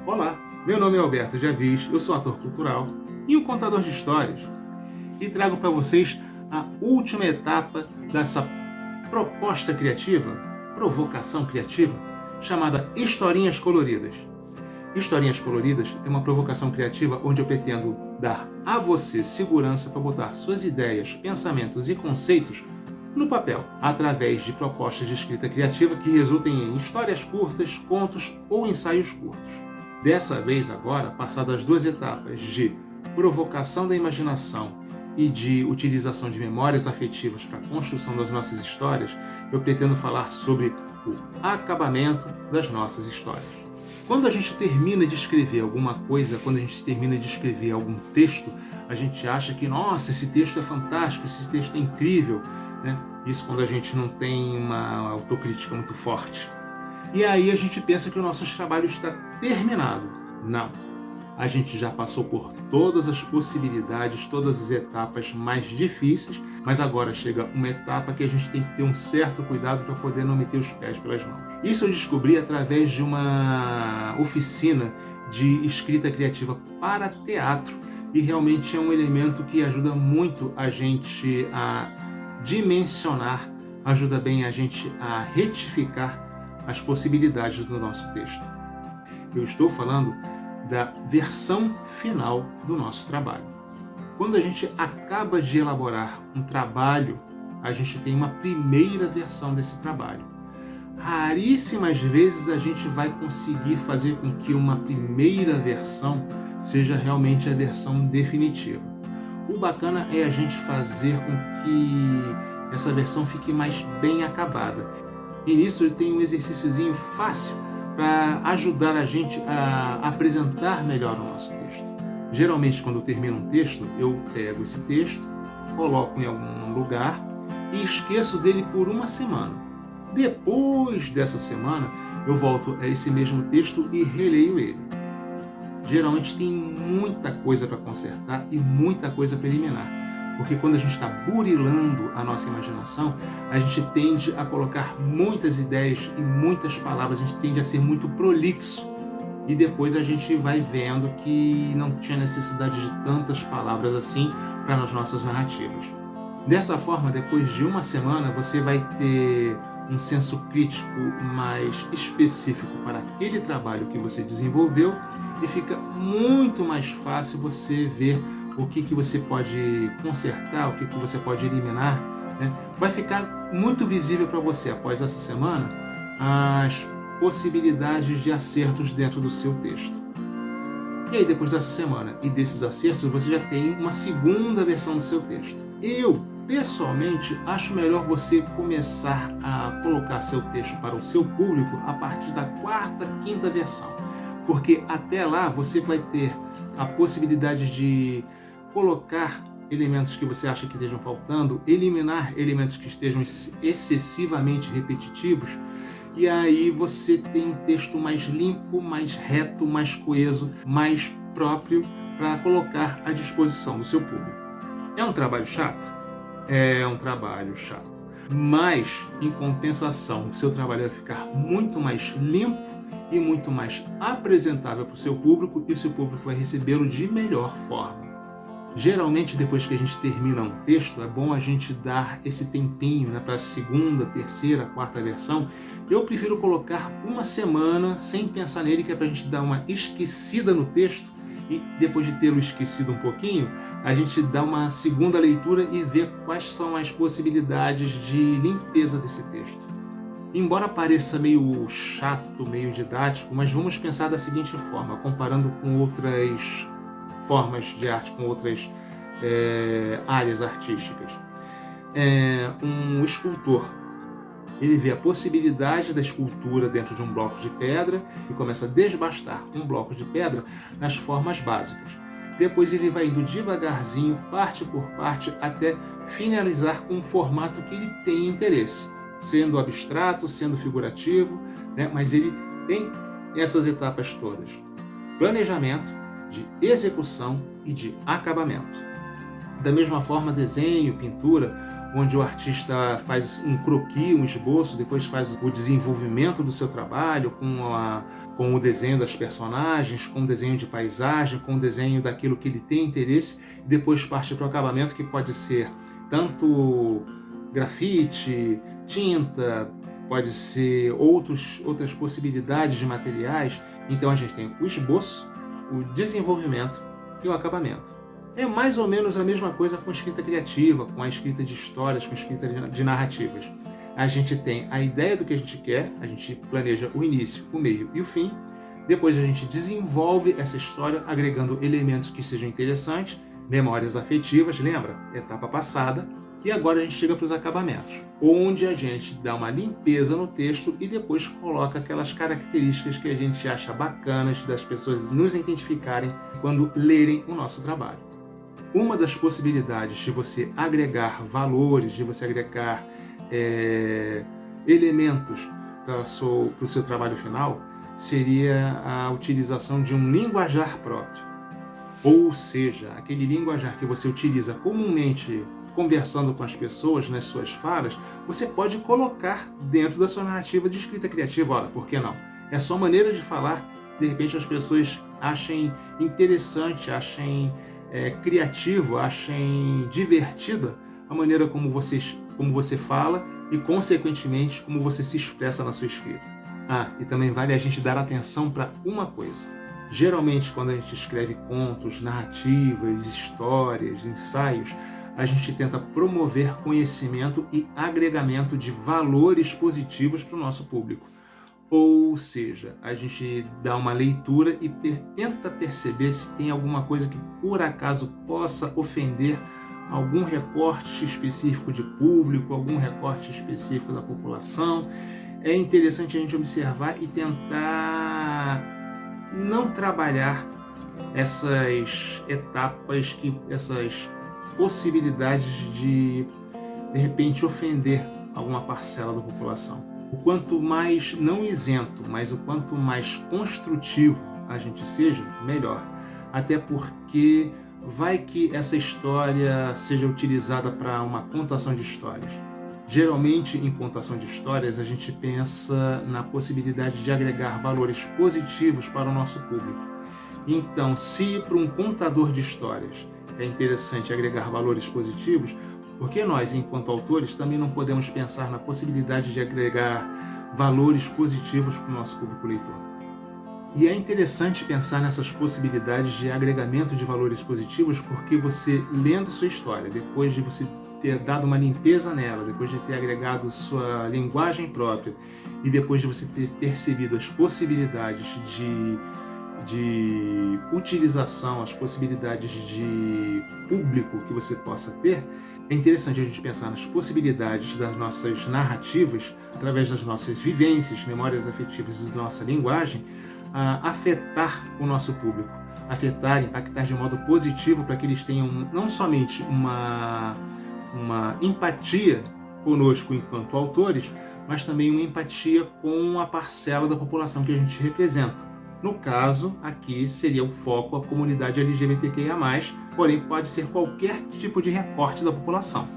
Olá, meu nome é Alberto de Avis, eu sou ator cultural e um contador de histórias e trago para vocês a última etapa dessa proposta criativa, provocação criativa, chamada Historinhas Coloridas. Historinhas Coloridas é uma provocação criativa onde eu pretendo dar a você segurança para botar suas ideias, pensamentos e conceitos no papel, através de propostas de escrita criativa que resultem em histórias curtas, contos ou ensaios curtos. Dessa vez agora, passadas as duas etapas de provocação da imaginação e de utilização de memórias afetivas para a construção das nossas histórias, eu pretendo falar sobre o acabamento das nossas histórias. Quando a gente termina de escrever alguma coisa, quando a gente termina de escrever algum texto, a gente acha que, nossa, esse texto é fantástico, esse texto é incrível, né? Isso quando a gente não tem uma autocrítica muito forte. E aí a gente pensa que o nosso trabalho está terminado. Não. A gente já passou por todas as possibilidades, todas as etapas mais difíceis, mas agora chega uma etapa que a gente tem que ter um certo cuidado para poder não meter os pés pelas mãos. Isso eu descobri através de uma oficina de escrita criativa para teatro e realmente é um elemento que ajuda muito a gente a dimensionar, ajuda bem a gente a retificar as possibilidades do nosso texto. Eu estou falando da versão final do nosso trabalho. Quando a gente acaba de elaborar um trabalho, a gente tem uma primeira versão desse trabalho. Raríssimas vezes a gente vai conseguir fazer com que uma primeira versão seja realmente a versão definitiva. O bacana é a gente fazer com que essa versão fique mais bem acabada. E nisso tem um exercíciozinho fácil para ajudar a gente a apresentar melhor o nosso texto. Geralmente, quando eu termino um texto, eu pego esse texto, coloco em algum lugar e esqueço dele por uma semana. Depois dessa semana, eu volto a esse mesmo texto e releio ele. Geralmente tem muita coisa para consertar e muita coisa para eliminar. Porque quando a gente está burilando a nossa imaginação, a gente tende a colocar muitas ideias e muitas palavras, a gente tende a ser muito prolixo. E depois a gente vai vendo que não tinha necessidade de tantas palavras assim para as nossas narrativas. Dessa forma, depois de uma semana, você vai ter um senso crítico mais específico para aquele trabalho que você desenvolveu e fica muito mais fácil você ver o que você pode consertar, o que você pode eliminar, né? Vai ficar muito visível para você, após essa semana, as possibilidades de acertos dentro do seu texto. E aí, depois dessa semana e desses acertos, você já tem uma segunda versão do seu texto. Eu, pessoalmente, acho melhor você começar a colocar seu texto para o seu público a partir da quarta, quinta versão. Porque até lá você vai ter a possibilidade de colocar elementos que você acha que estejam faltando, eliminar elementos que estejam excessivamente repetitivos, e aí você tem um texto mais limpo, mais reto, mais coeso, mais próprio para colocar à disposição do seu público. É um trabalho chato? É um trabalho chato. Mas, em compensação, o seu trabalho vai ficar muito mais limpo e muito mais apresentável para o seu público e o seu público vai recebê-lo de melhor forma. Geralmente, depois que a gente termina um texto, é bom a gente dar esse tempinho, né, para a segunda, terceira, quarta versão. Eu prefiro colocar uma semana sem pensar nele, que é para a gente dar uma esquecida no texto e depois de tê-lo esquecido um pouquinho, a gente dá uma segunda leitura e vê quais são as possibilidades de limpeza desse texto. Embora pareça meio chato, meio didático, mas vamos pensar da seguinte forma, comparando com outras formas de arte, com outras áreas artísticas. Um escultor, ele vê a possibilidade da escultura dentro de um bloco de pedra e começa a desbastar um bloco de pedra nas formas básicas. Depois ele vai indo devagarzinho, parte por parte, até finalizar com um formato que ele tem interesse, sendo abstrato, sendo figurativo, né? Mas ele tem essas etapas todas: planejamento, de execução e de acabamento. Da mesma forma, desenho, pintura onde o artista faz um croquis, um esboço, depois faz o desenvolvimento do seu trabalho com o desenho das personagens, com o desenho de paisagem, com o desenho daquilo que ele tem interesse, e depois parte para o acabamento, que pode ser tanto grafite, tinta, pode ser outras possibilidades de materiais. Então a gente tem o esboço, o desenvolvimento e o acabamento. É mais ou menos a mesma coisa com a escrita criativa, com a escrita de histórias, com a escrita de narrativas. A gente tem a ideia do que a gente quer, a gente planeja o início, o meio e o fim. Depois a gente desenvolve essa história agregando elementos que sejam interessantes, memórias afetivas, lembra? Etapa passada. E agora a gente chega para os acabamentos, onde a gente dá uma limpeza no texto e depois coloca aquelas características que a gente acha bacanas das pessoas nos identificarem quando lerem o nosso trabalho. Uma das possibilidades de você agregar valores, de você agregar elementos para o seu trabalho final, seria a utilização de um linguajar próprio. Ou seja, aquele linguajar que você utiliza comumente conversando com as pessoas nas suas falas, você pode colocar dentro da sua narrativa de escrita criativa. Olha, por que não? É a sua maneira de falar, de repente as pessoas achem interessante, achem criativo, achem divertida a maneira como você fala e, consequentemente, como você se expressa na sua escrita. E também vale a gente dar atenção para uma coisa. Geralmente, quando a gente escreve contos, narrativas, histórias, ensaios, a gente tenta promover conhecimento e agregamento de valores positivos para o nosso público. Ou seja, a gente dá uma leitura e tenta perceber se tem alguma coisa que por acaso possa ofender algum recorte específico de público, algum recorte específico da população. É interessante a gente observar e tentar não trabalhar essas etapas, essas possibilidades de repente ofender alguma parcela da população. O quanto mais não isento, mas o quanto mais construtivo a gente seja, melhor. Até porque vai que essa história seja utilizada para uma contação de histórias. Geralmente, em contação de histórias, a gente pensa na possibilidade de agregar valores positivos para o nosso público. Então, se para um contador de histórias é interessante agregar valores positivos, porque nós, enquanto autores, também não podemos pensar na possibilidade de agregar valores positivos para o nosso público leitor. E é interessante pensar nessas possibilidades de agregamento de valores positivos, porque você, lendo sua história, depois de você ter dado uma limpeza nela, depois de ter agregado sua linguagem própria e depois de você ter percebido as possibilidades de utilização, as possibilidades de público que você possa ter, é interessante a gente pensar nas possibilidades das nossas narrativas, através das nossas vivências, memórias afetivas e da nossa linguagem, a afetar o nosso público, impactar de modo positivo para que eles tenham não somente uma empatia conosco enquanto autores, mas também uma empatia com a parcela da população que a gente representa. No caso, aqui seria o foco a comunidade LGBTQIA+, porém pode ser qualquer tipo de recorte da população.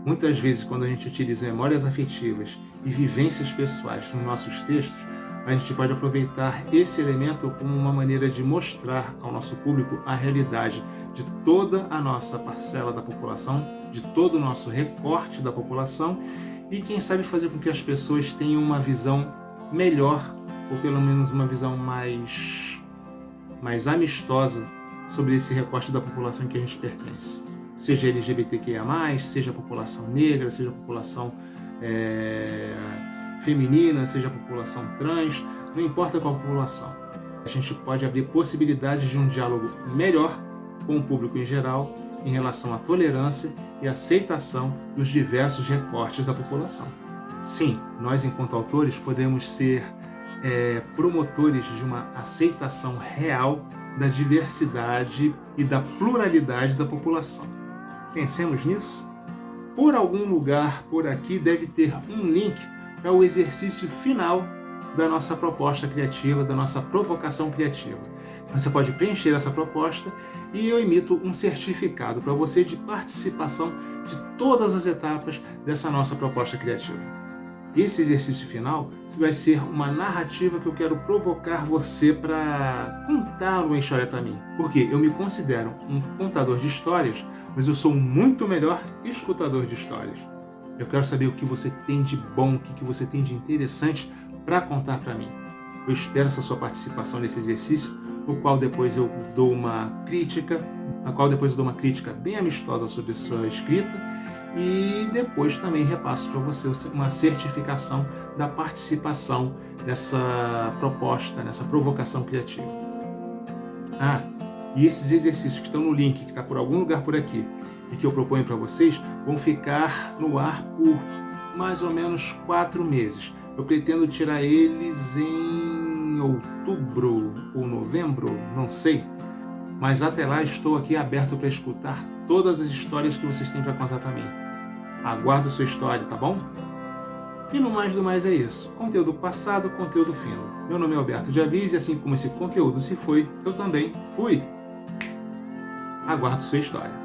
Muitas vezes, quando a gente utiliza memórias afetivas e vivências pessoais nos nossos textos, a gente pode aproveitar esse elemento como uma maneira de mostrar ao nosso público a realidade de toda a nossa parcela da população, de todo o nosso recorte da população, e quem sabe fazer com que as pessoas tenham uma visão melhor, ou pelo menos uma visão mais amistosa sobre esse recorte da população em que a gente pertence. Seja LGBTQIA+, seja a população negra, seja a população feminina, seja a população trans, não importa qual população. A gente pode abrir possibilidades de um diálogo melhor com o público em geral em relação à tolerância e aceitação dos diversos recortes da população. Sim, nós enquanto autores podemos ser promotores de uma aceitação real da diversidade e da pluralidade da população. Pensemos nisso? Por algum lugar por aqui deve ter um link para o exercício final da nossa proposta criativa, da nossa provocação criativa. Você pode preencher essa proposta e eu emito um certificado para você de participação de todas as etapas dessa nossa proposta criativa. Esse exercício final vai ser uma narrativa que eu quero provocar você para contar uma história para mim. Porque eu me considero um contador de histórias, mas eu sou um muito melhor escutador de histórias. Eu quero saber o que você tem de bom, o que você tem de interessante para contar para mim. Eu espero essa sua participação nesse exercício, no qual depois eu dou uma crítica, bem amistosa sobre a sua escrita, e depois também repasso para você uma certificação da participação nessa proposta, nessa provocação criativa. E esses exercícios que estão no link, que está por algum lugar por aqui, e que eu proponho para vocês, vão ficar no ar por mais ou menos 4 meses. Eu pretendo tirar eles em outubro ou novembro, não sei. Mas até lá estou aqui aberto para escutar todas as histórias que vocês têm para contar para mim. Aguardo sua história, tá bom? E no mais do mais é isso. Conteúdo passado, conteúdo fino. Meu nome é Alberto de Avis e assim como esse conteúdo se foi, eu também fui. Aguardo sua história.